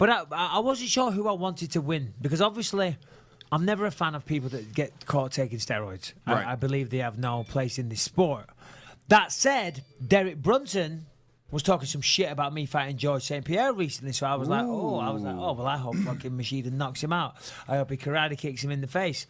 But I wasn't sure who I wanted to win because obviously I'm never a fan of people that get caught taking steroids. Right. I believe they have no place in this sport. That said, Derek Brunson was talking some shit about me fighting George St. Pierre recently, so I was like, well, I hope fucking Machida knocks him out. I hope he karate kicks him in the face.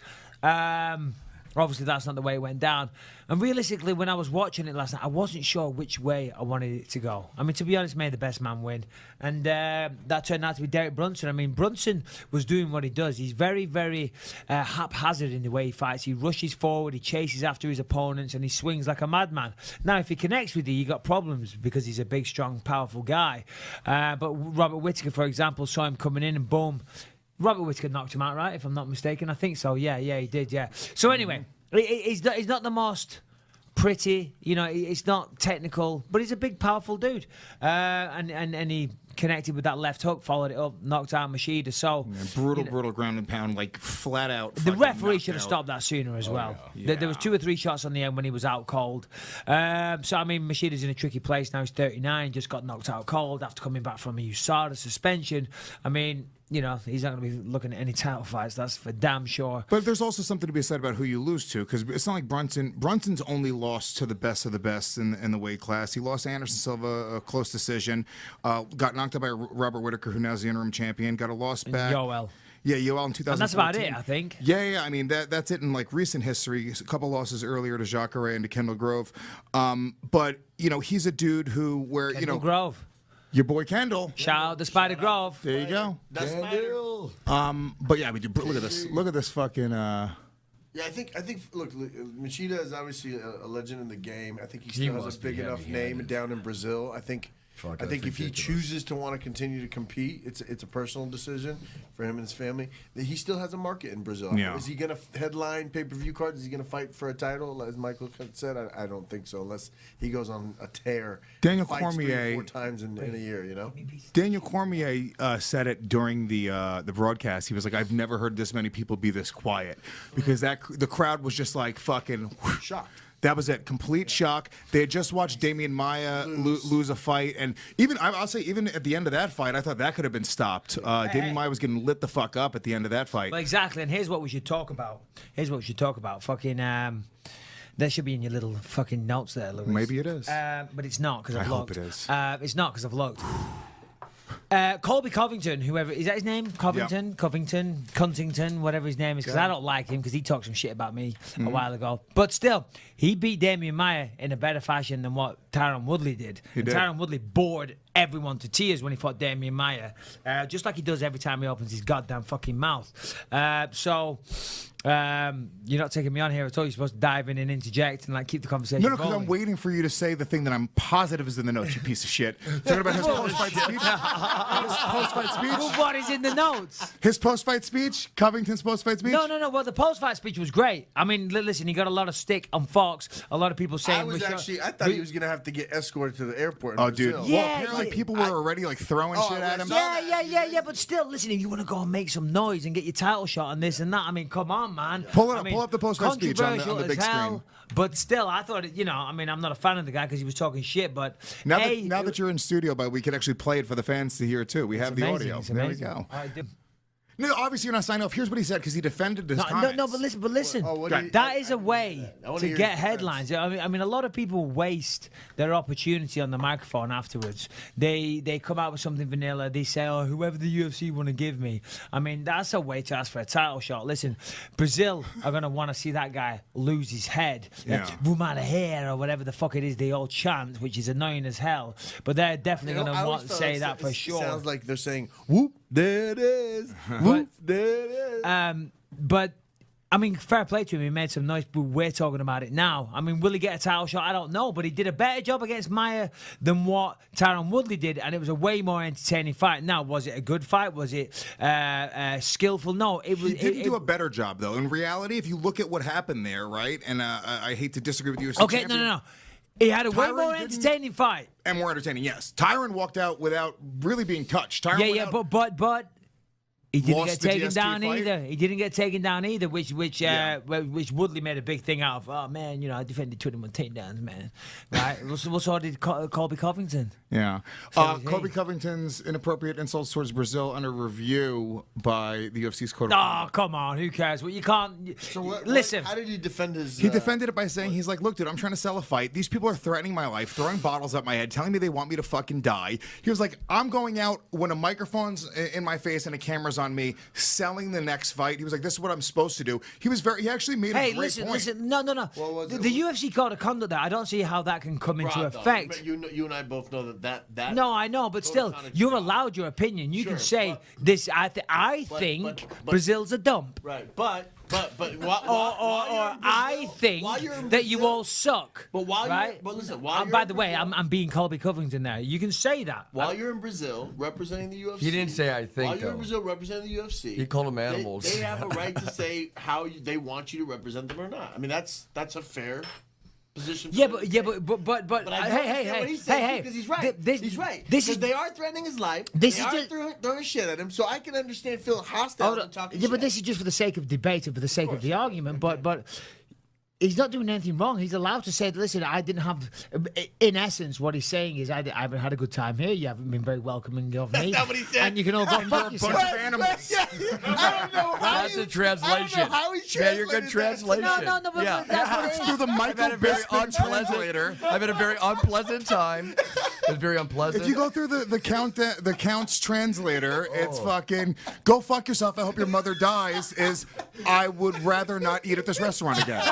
Obviously, that's not the way it went down. And realistically, when I was watching it last night, I wasn't sure which way I wanted it to go. I mean, to be honest, made the best man win. And that turned out to be Derek Brunson. I mean, Brunson was doing what he does. He's very, very haphazard in the way he fights. He rushes forward, he chases after his opponents, and he swings like a madman. Now, if he connects with you got problems because he's a big, strong, powerful guy. But Robert Whittaker, for example, saw him coming in and boom. Robert Whittaker knocked him out, right? If I'm not mistaken, I think so. Yeah, he did. Yeah. So anyway, he's not the most pretty, it's not technical, but he's a big, powerful dude. And he connected with that left hook, followed it up, knocked out Machida. So brutal ground and pound, like flat out. The referee should have stopped that sooner as well. Yeah. There was 2 or 3 shots on the end when he was out cold. So I mean, Machida's in a tricky place now. He's 39, just got knocked out cold after coming back from a USADA suspension. I mean, he's not going to be looking at any title fights. That's for damn sure. But there's also something to be said about who you lose to, because it's not like Brunson's only lost to the best of the best in the weight class. He lost to Anderson Silva, a close decision. Got knocked out by Robert Whittaker, who now is the interim champion. Got a loss back. Yoel. Yeah, Yoel in 2014. And that's about it, I think. Yeah. I mean, that's it in like recent history. A couple losses earlier to Jacare and to Kendall Grove. But he's a dude Kendall Grove. Your boy Kendall. Shout out to Spider Grove. There you go. That's Kendall. But yeah, I mean, look at this. Look at this fucking. Yeah, I think. Look, Machida is obviously a legend in the game. I think he still has a big enough name down in Brazil. I think if he chooses to want to continue to compete, it's a personal decision for him and his family. That he still has a market in Brazil. Yeah. Is he going to headline pay-per-view cards? Is he going to fight for a title, as Michael said? I don't think so, unless he goes on a tear. Daniel fights Cormier 3 or 4 times in a year. Daniel Cormier said it during the broadcast. He was like, "I've never heard this many people be this quiet," because the crowd was just like fucking shocked. That was it. Complete shock. They had just watched Demian Maia lose a fight. And I'll say, even at the end of that fight, I thought that could have been stopped. Demian Maia was getting lit the fuck up at the end of that fight. Well, exactly. And here's what we should talk about. Fucking, that should be in your little fucking notes there, Louis. Maybe it is. But it's not because I've looked. I hope it is. It's not because I've looked. Colby Covington, whoever, is that his name? Covington? Yep. Covington, Cuntington, whatever his name is, because I don't like him because he talked some shit about me a while ago. But still, he beat Demian Maia in a better fashion than what Tyron Woodley did. Tyron Woodley bored everyone to tears when he fought Demian Maia, just like he does every time he opens his goddamn fucking mouth. You're not taking me on here at all. You're supposed to dive in and interject and keep the conversation No, because going. I'm waiting for you to say the thing that I'm positive is in the notes, you piece of shit. Talking about his post-fight speech. His post-fight speech. Well, what is in the notes? His post-fight speech? Covington's post-fight speech? No. Well, the post-fight speech was great. I mean, listen, he got a lot of stick on Fox. A lot of people saying... I thought he was going to have to get escorted to the airport in Brazil. Dude. Well, apparently people were already throwing shit at him. Yeah, but still, listen, if you want to go and make some noise and get your title shot on this and that, I mean, come on, man. Pull up the post-fight speech on the big screen. But still, I thought, I'm not a fan of the guy because he was talking shit, but... Now that you're in studio, we can actually play it for the fans to hear, too. We have the audio. There we go. No, obviously you're not signing off. Here's what he said, because he defended his comments. No, but listen. That is a way to get headlines. I mean, a lot of people waste their opportunity on the microphone afterwards. They come out with something vanilla. They say, oh, whoever the UFC want to give me. I mean, that's a way to ask for a title shot. Listen, Brazil are going to want to see that guy lose his head. Vumada hair or whatever the fuck it is they all chant, which is annoying as hell. But they're definitely going to want to say that for sure. It sounds like they're saying, whoop, there it is. Whoop, there it is. But I mean, fair play to him. He made some noise, but we're talking about it now. I mean, will he get a title shot? I don't know, but he did a better job against Maia than what Tyron Woodley did, and it was a way more entertaining fight. Now, was it a good fight? Was it skillful? No, it was. He didn't do a better job, though. In reality, if you look at what happened there, right? And I hate to disagree with you. Okay, no. He had a way more entertaining fight. And more entertaining, yes. Tyron walked out without really being touched. But He didn't lost get the taken GSP down fight. either. He didn't get taken down either, which Woodley made a big thing out of. Oh man, you know, I defended 21 takedowns, man. Right? So did Colby Covington. Yeah. Colby Covington's inappropriate insults towards Brazil under review by the UFC's code. Oh, come on. Who cares? Well, you can't. So listen. How did he defend his? He defended it by saying, he's like, look, dude, I'm trying to sell a fight. These people are threatening my life, throwing bottles at my head, telling me they want me to fucking die. He was like, I'm going out when a microphone's in my face and a camera's on me, selling the next fight. He was like, this is what I'm supposed to do. He actually made a great point. Listen. No. The UFC code of conduct there, I don't see how that can come into effect. You and I both know that. No, I know, but still, you're allowed your opinion. You can say this. I think Brazil's a dump. Right, but I think that you all suck. But by the way, I'm being Colby Covington there. You can say that while you're in Brazil representing the UFC. He didn't say I think. While you're in Brazil representing the UFC, he called them animals. They have a right to say how they want you to represent them or not. I mean, that's a fair position. Hey, because he's right. He's right. They are threatening his life. They are throwing shit at him. So I can understand feeling hostile and talking shit. But this is just for the sake of debate and for the sake of the argument. But he's not doing anything wrong. He's allowed to say, listen, I didn't have... In essence, what he's saying is, I haven't had a good time here. You haven't been very welcoming of me. That's not what he said. And you can all go fuck yourself. I don't know how That's a translation. I don't know how he Yeah, you're good translation. No, but that's what it is. Through the Michael Bisping translator. I've had a very unpleasant time. It's very unpleasant. If you go through the count's translator, it's fucking go fuck yourself. I hope your mother dies. Is I would rather not eat at this restaurant again.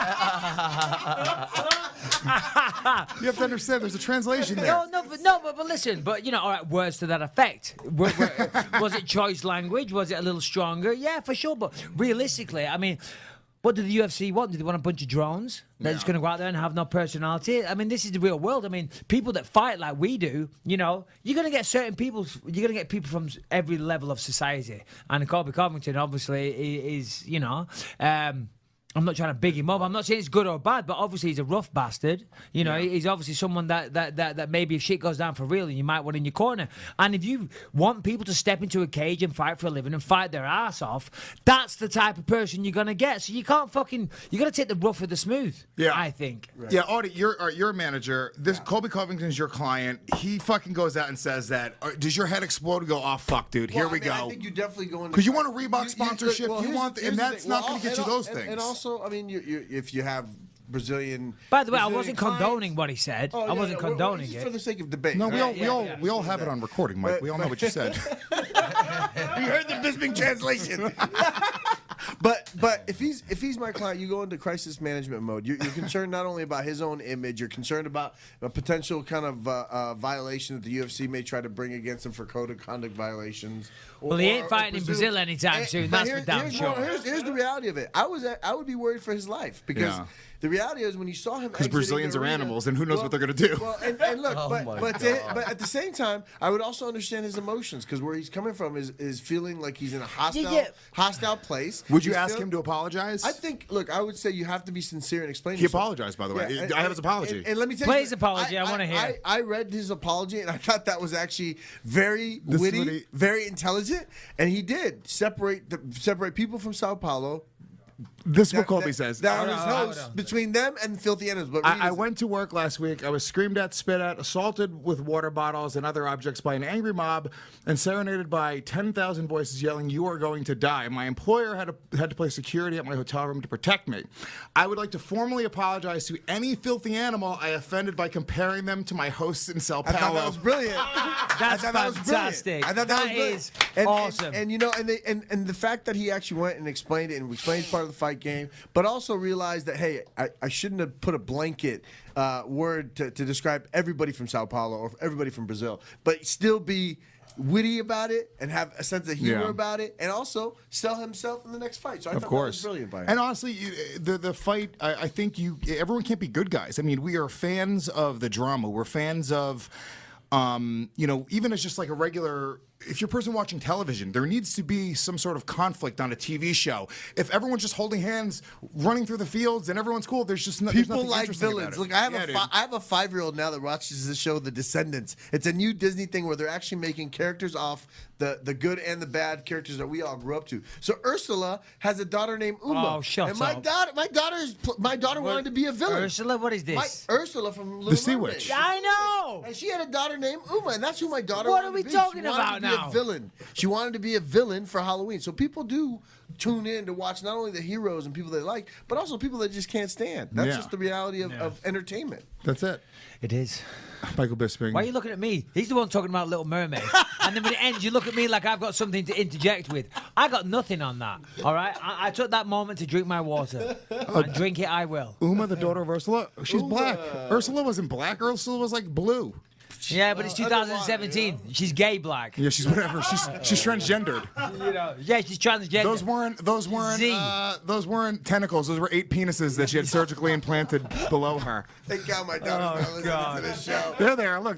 You have to understand. There's a translation there. But listen. But all right. Words to that effect. Was it choice language? Was it a little stronger? Yeah, for sure. But realistically, I mean. What do the UFC want? Do they want a bunch of drones? They're just going to go out there and have no personality? I mean, this is the real world. I mean, people that fight like we do, you're going to get certain people, you're going to get people from every level of society. And Colby Covington, obviously, is, I'm not trying to big him up. I'm not saying it's good or bad, but obviously he's a rough bastard. He's obviously someone that maybe if shit goes down for real, and you might want in your corner. And if you want people to step into a cage and fight for a living and fight their ass off, that's the type of person you're gonna get. So you can't you gotta take the rough with the smooth. Yeah, I think. Right. Yeah, Audie, you're a manager. Colby Covington's your client. He fucking goes out and says that. Does your head explode? Go, oh fuck, dude. Here we go. I think you definitely go into because you want a Reebok sponsorship. And that's not going to get you those things. And also, I mean, if you have Brazilian. By the way, I wasn't condoning what he said. I wasn't condoning it for the sake of debate. No, we all have it on recording, Mike. We all know what you said. You heard the Bisping translation. But if he's my client, you go into crisis management mode. You're concerned not only about his own image, you're concerned about a potential kind of violation that the UFC may try to bring against him for code of conduct violations. Well, he ain't fighting in Brazil anytime soon. That's for damn sure. Here's the reality of it. I would be worried for his life because. Yeah. The reality is when you saw him, because Brazilians are animals, and who knows what they're going to do. Well, and look, but at the same time, I would also understand his emotions because where he's coming from is feeling like he's in a hostile place. Would you ask him to apologize? I think. Look, I would say you have to be sincere and explain. He apologized, by the way. Yeah, I have his apology. And let me tell you, play his apology. I want to hear. I read his apology, and I thought that was actually very witty, very intelligent, and he did separate people from Sao Paulo. This is what Colby says. That was his host between them and filthy animals. But I went to work last week. I was screamed at, spit at, assaulted with water bottles and other objects by an angry mob, and serenaded by 10,000 voices yelling, "You are going to die." My employer had to place security at my hotel room to protect me. I would like to formally apologize to any filthy animal I offended by comparing them to my hosts in Sao Paulo. I thought that was brilliant. That's fantastic. I thought that is awesome. And the fact that he actually went and explained it and explained part of the fight game, but also realized that, hey, I shouldn't have put a blanket word to describe everybody from Sao Paulo or everybody from Brazil, but still be witty about it and have a sense of humor about it, and also sell himself in the next fight. So I thought that was brilliant by him. And honestly, the fight, I think everyone can't be good guys. I mean, we are fans of the drama. We're fans of, even as just like a regular if you're a person watching television, there needs to be some sort of conflict on a TV show. If everyone's just holding hands, running through the fields, and everyone's cool, there's just there's people nothing like interesting villains. about it. Look, I have a 5-year-old now that watches the show The Descendants. It's a new Disney thing where they're actually making characters off the good and the bad characters that we all grew up to. So Ursula has a daughter named Uma. Oh, shut and my up. my daughter wanted to be a villain. Ursula, what is this? Ursula from Little The Sea Mermaid. Witch. I know. And she had a daughter named Uma, and that's who my daughter What wanted are we to be. talking She wanted about to be now? A villain. She wanted to be a villain for Halloween. So people do tune in to watch not only the heroes and people they like, but also people they just can't stand. That's just the reality of entertainment. That's it. It is. Michael Bisping. Why are you looking at me? He's the one talking about Little Mermaid. And then when it ends, you look at me like I've got something to interject with. I got nothing on that. All right? I took that moment to drink my water. And drink it, I will. Uma, the daughter of Ursula? She's black. Ursula wasn't black. Ursula was like blue. Yeah, but it's 2017. She's gay black. Yeah, she's whatever. She's transgendered. Yeah, she's transgender. Those weren't tentacles. Those were 8 penises that she had surgically implanted below her. Thank God my daughter's not listening to this show. They're there. Look.